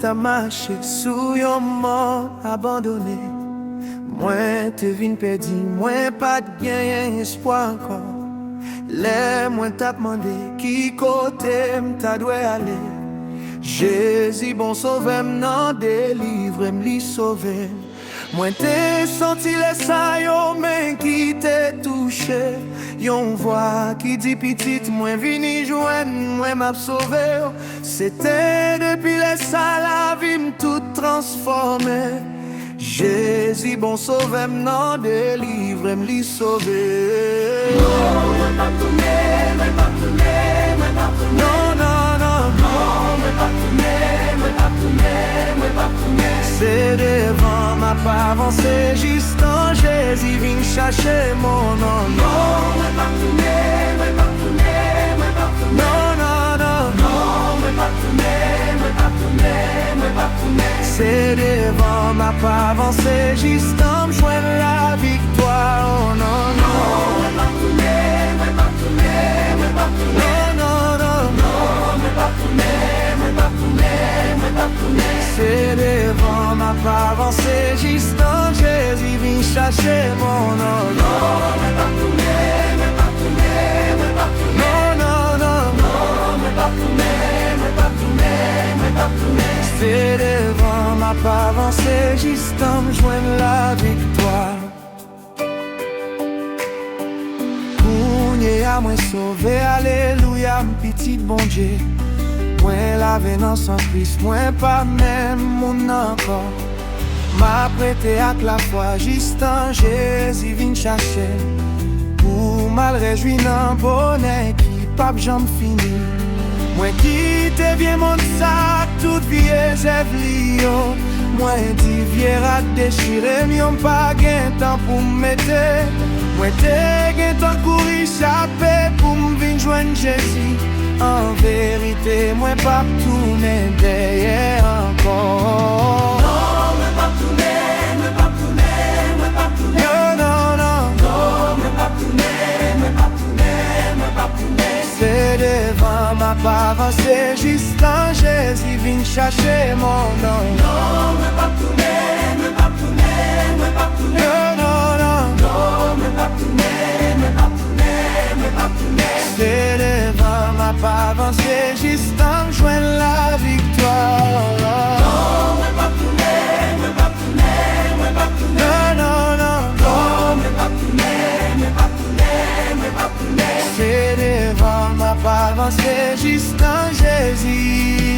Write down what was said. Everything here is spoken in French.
ta marché sous yon monde abandonné. Moi te vin perdu, moi pas de gain espoir encore. Les moi t'a demandé qui côté m'ta doit aller. Jésus bon sauve m'nan délivre m'li sauver. Moi t'ai senti les saillots mais qui t'ai touché. Yon voix qui dit petite, moi vini joindre, moi m'a sauvé. C'était depuis les salles la vie m'tout transformé. Jésus bon sauve m'nan délivre m'li sauver. Non, non, non, c'est devant ma pas avancé, juste en Jésus vient chercher mon nom. Non, non, non, c'est devant ma pas avancé, juste en joindre la victoire. Oh non, non, c'est devant ma pas avancé, juste en Jésus vient chercher mon nom. Non, non, non, c'est devant ma pas avancé, juste en joindre la victoire. Kounye a moi sauvé, alléluia, petit bon Dieu. Moi la venance en Christ, moi pas même mon encore. M'a prêté à la foi, juste en Jésus vient chercher. Pour mal réjouir dans bonheur qui pas jamais fini. Moi qui te viens mon sac, tout vieux zèvlio. Moi dit vieux rat déchiré, m'yon pas gain temps pour m'aider. Moi te gain temps pour échapper, pour m'vin joindre Jésus. En vérité, moi pas tourner derrière encore. Non, moi pas tourner, moi pas tourner, moi pas tourner. Non, non, non, moi pas tourner, moi pas tourner, moi pas tourner. C'est devant ma pas avancé, juste en Jésus vient chercher mon nom. Non, moi pas tourner, moi pas tourner, moi pas tourner. Non, non, non, moi pas tourner, moi pas tourner, moi pas tourner. C'est devant ma pas avancé, juste en joindre la victoire. Non, moi pas tourner, moi pas tourner, moi pas tourner. Non, non, non, moi pas tourner, moi pas tourner, moi pas tourner. c'est devant ma pas avancé, juste en Jésus.